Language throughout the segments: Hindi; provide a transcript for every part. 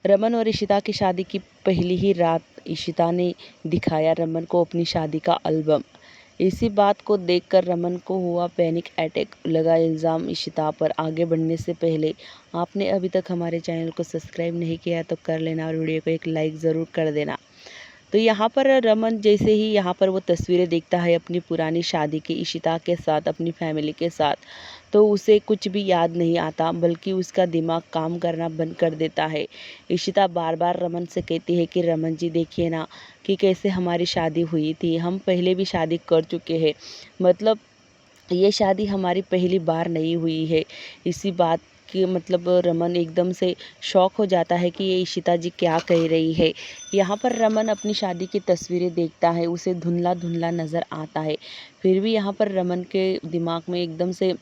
रमन और इशिता की शादी की पहली ही रात इशिता ने दिखाया रमन को अपनी शादी का एल्बम। इसी बात को देखकर रमन को हुआ पैनिक अटैक। लगा इल्ज़ाम इशिता पर। आगे बढ़ने से पहले आपने अभी तक हमारे चैनल को सब्सक्राइब नहीं किया तो कर लेना और वीडियो को एक लाइक ज़रूर कर देना। तो यहाँ पर रमन जैसे ही यहाँ पर वो तस्वीरें देखता है अपनी पुरानी शादी की इशिता के साथ, अपनी फैमिली के साथ, तो उसे कुछ भी याद नहीं आता, बल्कि उसका दिमाग काम करना बंद कर देता है। इशिता बार बार रमन से कहती है कि रमन जी देखिए ना कि कैसे हमारी शादी हुई थी, हम पहले भी शादी कर चुके हैं, मतलब ये शादी हमारी पहली बार नहीं हुई है। इसी बात कि मतलब रमन एकदम से शॉक हो जाता है कि ये इशिता जी क्या कह रही है। यहाँ पर रमन अपनी शादी की तस्वीरें देखता है, उसे धुंधला धुंधला नज़र आता है। फिर भी यहाँ पर रमन के दिमाग में एकदम से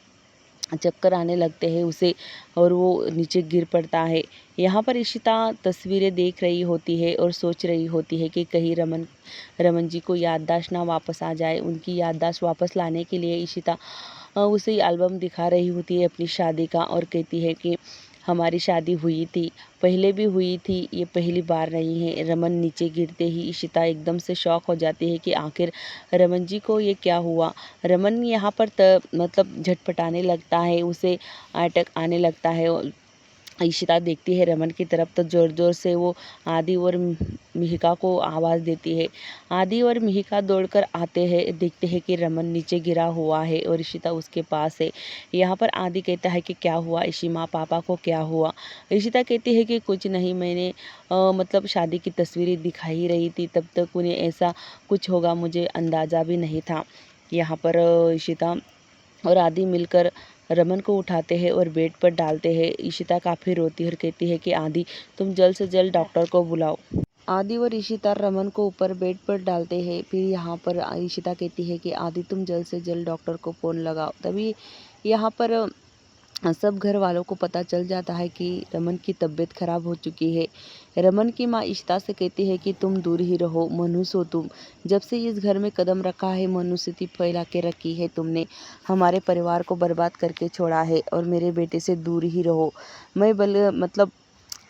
चक्कर आने लगते हैं उसे, और वो नीचे गिर पड़ता है। यहाँ पर इशिता तस्वीरें देख रही होती है और सोच रही होती है कि कहीं रमन जी को याददाश्त ना वापस आ जाए। उनकी याददाश्त वापस लाने के लिए इशिता उसे एल्बम दिखा रही होती है अपनी शादी का, और कहती है कि हमारी शादी हुई थी, पहले भी हुई थी, ये पहली बार नहीं है। रमन नीचे गिरते ही इशिता एकदम से शॉक हो जाती है कि आखिर रमन जी को ये क्या हुआ। रमन यहाँ पर मतलब झटपटाने लगता है, उसे अटैक आने लगता है। इशिता देखती है रमन की तरफ तो ज़ोर ज़ोर से वो आदि और मिहिका को आवाज़ देती है। आदि और मिहिका दौड़कर आते हैं, देखते हैं कि रमन नीचे गिरा हुआ है और इशिता उसके पास है। यहाँ पर आदि कहता है कि क्या हुआ इशिमा, पापा को क्या हुआ। इशिता कहती है कि कुछ नहीं, मैंने मतलब शादी की तस्वीरें दिखाई रही थी, तब तक उन्हें ऐसा कुछ होगा मुझे अंदाज़ा भी नहीं था। यहाँ पर इशिता और आदि मिलकर रमन को उठाते हैं और बेड पर डालते हैं। इशिता काफ़ी रोती है और कहती है कि आदि तुम जल्द से जल्द डॉक्टर को बुलाओ। आदि और इशिता रमन को ऊपर बेड पर डालते हैं। फिर यहाँ पर इशिता कहती है कि आदि तुम जल्द से जल्द डॉक्टर को फ़ोन लगाओ। तभी यहाँ पर सब घर वालों को पता चल जाता है कि रमन की तबीयत खराब हो चुकी है। रमन की माँ इशिता से कहती है कि तुम दूर ही रहो, मनुष्य हो तुम। जब से इस घर में कदम रखा है मनुष्यति फैला के रखी है तुमने, हमारे परिवार को बर्बाद करके छोड़ा है, और मेरे बेटे से दूर ही रहो। मैं मतलब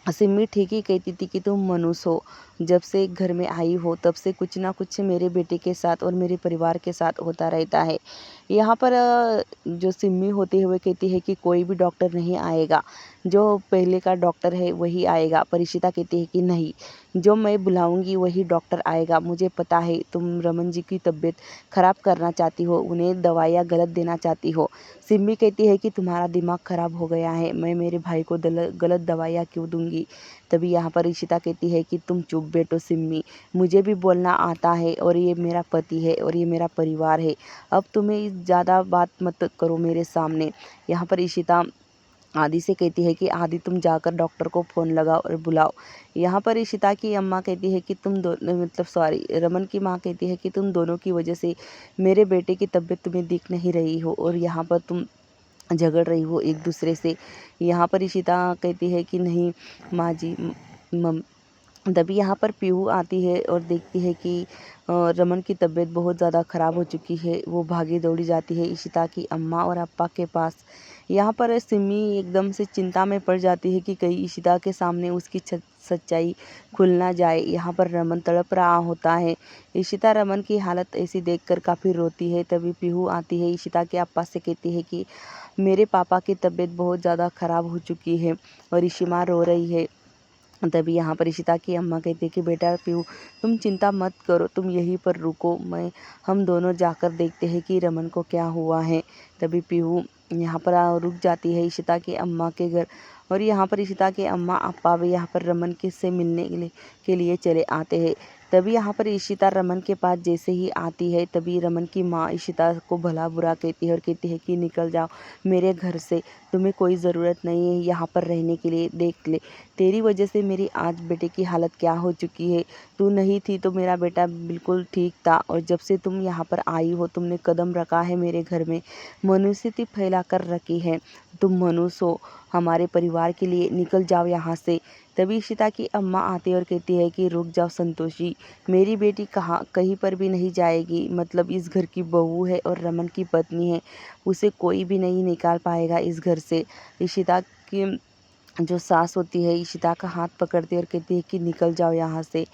सिम्मी ठीक ही कहती थी कि तुम मनुष्य हो। जब से घर में आई हो तब से कुछ ना कुछ मेरे बेटे के साथ और मेरे परिवार के साथ होता रहता है। यहाँ पर जो सिम्मी होती है वो कहती है कि कोई भी डॉक्टर नहीं आएगा, जो पहले का डॉक्टर है वही आएगा। पर इशिता कहती है कि नहीं, जो मैं बुलाऊंगी वही डॉक्टर आएगा। मुझे पता है तुम रमन जी की तबीयत खराब करना चाहती हो, उन्हें दवाइयाँ गलत देना चाहती हो। सिम्मी कहती है कि तुम्हारा दिमाग खराब हो गया है, मैं मेरे भाई को गलत दवाइयाँ क्यों दूंगी। तभी यहाँ पर इशिता कहती है कि तुम चुप बैठो सिम्मी, मुझे भी बोलना आता है, और ये मेरा पति है और ये मेरा परिवार है। अब तुम्हें ज़्यादा बात मत करो मेरे सामने। यहाँ पर इशिता आदि से कहती है कि आदि तुम जाकर डॉक्टर को फ़ोन लगाओ और बुलाओ। यहाँ पर इशिता की अम्मा कहती है कि तुम दो मतलब सॉरी रमन की माँ कहती है कि तुम दोनों की वजह से मेरे बेटे की तबीयत तुम्हें दिख नहीं रही हो, और यहाँ पर तुम झगड़ रही हो एक दूसरे से। यहाँ पर इशिता कहती है कि नहीं माँ जी, मम तभी यहाँ पर पीहू आती है और देखती है कि रमन की तबीयत बहुत ज़्यादा ख़राब हो चुकी है। वो भागी दौड़ी जाती है इशिता की अम्मा और अप्पा के पास। यहाँ पर सिमी एकदम से चिंता में पड़ जाती है कि कहीं इशिता के सामने उसकी सच्चाई खुल ना जाए। यहाँ पर रमन तड़प रहा होता है। इशिता रमन की हालत ऐसी देखकर काफ़ी रोती है। तभी पीहू आती है, इशिता के अप्पा से कहती है कि मेरे पापा की तबीयत बहुत ज़्यादा ख़राब हो चुकी है और इशिमा रो रही है। तभी यहाँ पर इशिता की अम्मा कहती है कि बेटा पीहू तुम चिंता मत करो, तुम यहीं पर रुको, हम दोनों जाकर देखते हैं कि रमन को क्या हुआ है। तभी पीहू यहाँ पर रुक जाती है इशिता की अम्मा के घर, और यहाँ पर इशिता के अम्मा अप्पा भी यहाँ पर रमन से मिलने के लिए चले आते हैं। तभी यहाँ पर इशिता रमन के पास जैसे ही आती है, तभी रमन की माँ इशिता को भला बुरा कहती है और कहती है कि निकल जाओ मेरे घर से, तुम्हें कोई ज़रूरत नहीं है यहाँ पर रहने के लिए। देख ले तेरी वजह से मेरी आज बेटे की हालत क्या हो चुकी है। तू नहीं थी तो मेरा बेटा बिल्कुल ठीक था, और जब से तुम यहाँ पर आई हो तुमने कदम रखा है मेरे घर में, मनुष्यति फैला कर रखी है। तुम मनुष्य हो, हमारे परिवार के लिए निकल जाओ यहाँ से। तभी इशिता की अम्मा आती है और कहती है कि रुक जाओ संतोषी, मेरी बेटी कहीं पर भी नहीं जाएगी। मतलब इस घर की बहू है और रमन की पत्नी है, उसे कोई भी नहीं निकाल पाएगा इस घर से। इशिता की जो सास होती है इशिता का हाथ पकड़ती है और कहती है कि निकल जाओ यहाँ से।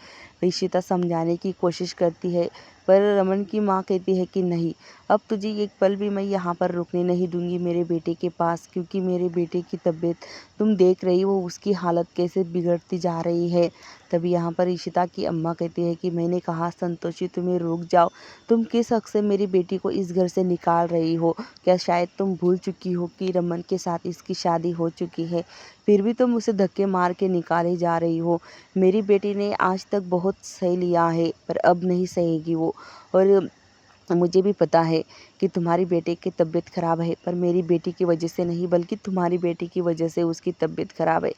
इशिता समझाने की कोशिश करती है पर रमन की माँ कहती है कि नहीं, अब तुझे एक पल भी मैं यहाँ पर रुकने नहीं दूंगी मेरे बेटे के पास, क्योंकि मेरे बेटे की तबीयत तुम देख रही हो, उसकी हालत कैसे बिगड़ती जा रही है। तभी यहाँ पर इशिता की अम्मा कहती है कि मैंने कहा संतोषी तुम्हें रुक जाओ, तुम किस हक से मेरी बेटी को इस घर से निकाल रही हो? क्या शायद तुम भूल चुकी हो कि रमन के साथ इसकी शादी हो चुकी है, फिर भी तुम उसे धक्के मार के निकाले जा रही हो। मेरी बेटी ने आज तक बहुत सह लिया है पर अब नहीं सहेगी वो। और मुझे भी पता है कि तुम्हारी बेटे की तबीयत ख़राब है, पर मेरी बेटी की वजह से नहीं बल्कि तुम्हारी बेटी की वजह से उसकी तबीयत ख़राब है।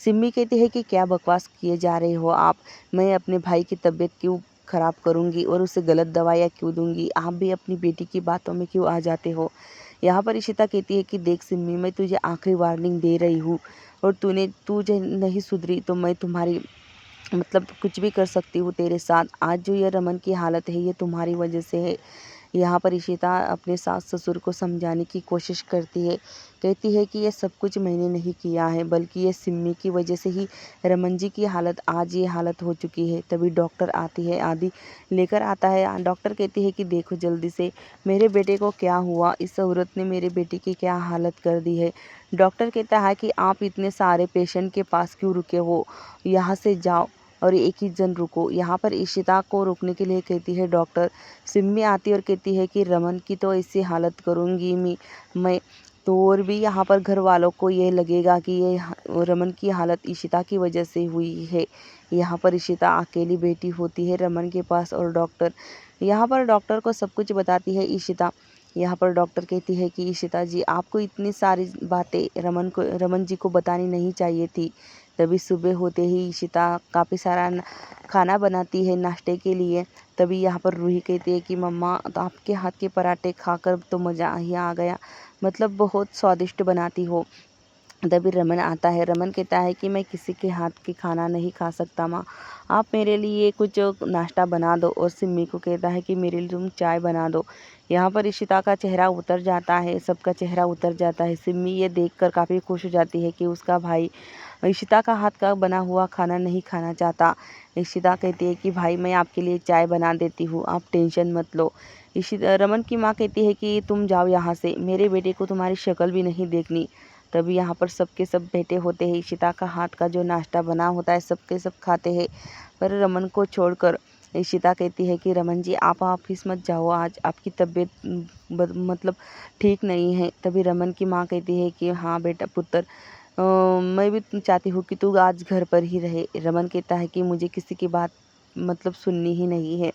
सिम्मी कहती है कि क्या बकवास किए जा रहे हो आप, मैं अपने भाई की तबीयत क्यों ख़राब करूँगी और उसे गलत दवाइयाँ क्यों दूँगी, आप भी अपनी बेटी की बातों में क्यों आ जाते हो। यहाँ पर इशिता कहती है कि देख सिम्मी, मैं तुझे आखिरी वार्निंग दे रही हूँ और तू जो नहीं सुधरी तो मैं तुम्हारी कुछ भी कर सकती हूँ तेरे साथ। आज जो ये रमन की हालत है ये तुम्हारी वजह से है। यहाँ पर इशिता अपने सास ससुर को समझाने की कोशिश करती है, कहती है कि ये सब कुछ मैंने नहीं किया है बल्कि ये सिम्मी की वजह से ही रमन जी की हालत आज ये हालत हो चुकी है। तभी डॉक्टर आती है, आदि लेकर आता है। डॉक्टर कहती है कि देखो जल्दी से मेरे बेटे को क्या हुआ, इस औरत ने मेरे बेटे की क्या हालत कर दी है। डॉक्टर कहता है कि आप इतने सारे पेशेंट के पास क्यों रुके हो, यहाँ से जाओ और एक ही जन रुको। यहाँ पर इशिता को रोकने के लिए कहती है डॉक्टर। सिम्मी आती है और कहती है कि रमन की तो ऐसी हालत करूँगी मैं तो, और भी यहाँ पर घर वालों को ये लगेगा कि ये रमन की हालत इशिता की वजह से हुई है। यहाँ पर इशिता अकेली बेटी होती है रमन के पास और डॉक्टर यहाँ पर डॉक्टर को सब कुछ बताती है इशिता। यहाँ पर डॉक्टर कहती है कि इशिता जी, आपको इतनी सारी बातें रमन जी को बतानी नहीं चाहिए थी। तभी सुबह होते ही इशिता काफ़ी सारा खाना बनाती है नाश्ते के लिए। तभी यहाँ पर रूही कहती है कि मम्मा, तो आपके हाथ के पराठे खाकर तो मज़ा ही आ गया, बहुत स्वादिष्ट बनाती हो। तभी रमन आता है। रमन कहता है कि मैं किसी के हाथ की खाना नहीं खा सकता माँ, आप मेरे लिए कुछ नाश्ता बना दो। और सिम्मी को कहता है कि मेरे लिए तुम चाय बना दो। यहाँ पर इशिता का चेहरा उतर जाता है, सबका चेहरा उतर जाता है। सिम्मी ये देखकर काफ़ी खुश हो जाती है कि उसका भाई इशिता का हाथ का बना हुआ खाना नहीं खाना चाहता। इशिता कहती है कि भाई मैं आपके लिए चाय बना देती हूँ, आप टेंशन मत लो। रमन की माँ कहती है कि तुम जाओ यहाँ से, मेरे बेटे को तुम्हारी शक्ल भी नहीं देखनी। तभी यहाँ पर सबके सब बैठे होते हैं। इशिता का हाथ का जो नाश्ता बना होता है सबके सब खाते हैं, पर रमन को छोड़कर। इशिता कहती है कि रमन जी, आप ऑफिस मत जाओ, आज आपकी तबीयत ठीक नहीं है। तभी रमन की माँ कहती है कि हाँ बेटा पुत्र, मैं भी चाहती हूँ कि तू आज घर पर ही रहे। रमन कहता है कि मुझे किसी की बात सुननी ही नहीं है।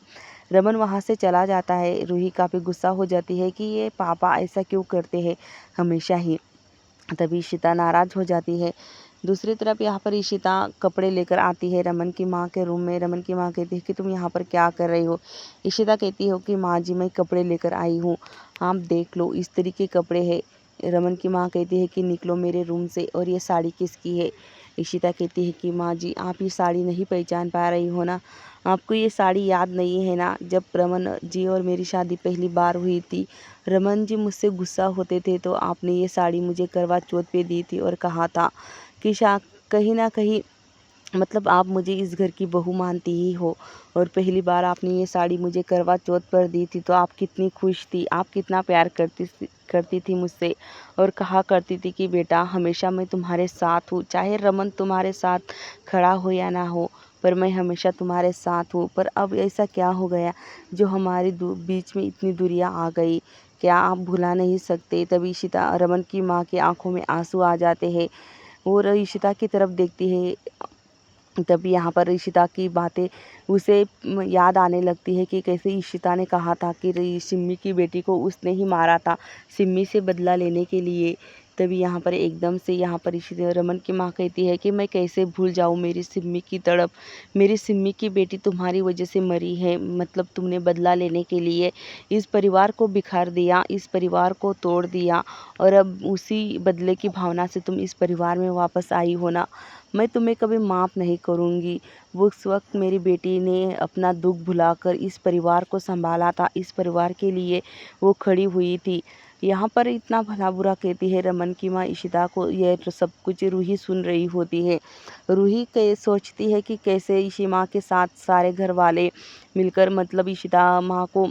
रमन वहाँ से चला जाता है। रूही काफ़ी गुस्सा हो जाती है कि ये पापा ऐसा क्यों करते हैं हमेशा ही। तभी इशिता नाराज़ हो जाती है। दूसरी तरफ यहाँ पर इशिता कपड़े लेकर आती है रमन की माँ के रूम में। रमन की माँ कहती है कि तुम यहाँ पर क्या कर रही हो। इशिता कहती हो कि माँ जी, मैं कपड़े लेकर आई हूँ, आप देख लो इस्त्री के कपड़े हैं। रमन की माँ कहती है कि निकलो मेरे रूम से, और ये साड़ी किसकी है। इशिता कहती है कि माँ जी, आप ये साड़ी नहीं पहचान पा रही हो ना, आपको ये साड़ी याद नहीं है ना, जब रमन जी और मेरी शादी पहली बार हुई थी, रमन जी मुझसे गुस्सा होते थे तो आपने ये साड़ी मुझे करवा चौथ पे दी थी और कहा था कि कहीं ना कहीं आप मुझे इस घर की बहू मानती ही हो। और पहली बार आपने ये साड़ी मुझे करवा चौथ पर दी थी तो आप कितनी खुश थी, आप कितना प्यार करती थी मुझसे, और कहा करती थी कि बेटा हमेशा मैं तुम्हारे साथ हूँ, चाहे रमन तुम्हारे साथ खड़ा हो या ना हो, पर मैं हमेशा तुम्हारे साथ हूँ। पर अब ऐसा क्या हो गया जो हमारे बीच में इतनी दूरियां आ गई, क्या आप भुला नहीं सकते। तभी इशिता, रमन की माँ की आंखों में आंसू आ जाते हैं और इशिता की तरफ देखती है। तभी यहाँ पर इशिता की बातें उसे याद आने लगती है कि कैसे इशिता ने कहा था कि सिम्मी की बेटी को उसने ही मारा था सिम्मी से बदला लेने के लिए। तभी यहाँ पर एकदम से यहाँ पर रमन की माँ कहती है कि मैं कैसे भूल जाऊँ मेरी सिम्मी की तड़प, मेरी सिम्मी की बेटी तुम्हारी वजह से मरी है, तुमने बदला लेने के लिए इस परिवार को बिखार दिया, इस परिवार को तोड़ दिया, और अब उसी बदले की भावना से तुम इस परिवार में वापस आई हो ना, मैं तुम्हें कभी माफ़ नहीं करूँगी। वो उस वक्त मेरी बेटी ने अपना दुख भुलाकर इस परिवार को संभाला था, इस परिवार के लिए वो खड़ी हुई थी। यहाँ पर इतना भला बुरा कहती है रमन की माँ इशिता को। यह तो सब कुछ रूही सुन रही होती है। रूही सोचती है कि कैसे इशिता माँ के साथ सारे घर वाले मिलकर मतलब इशिता माँ को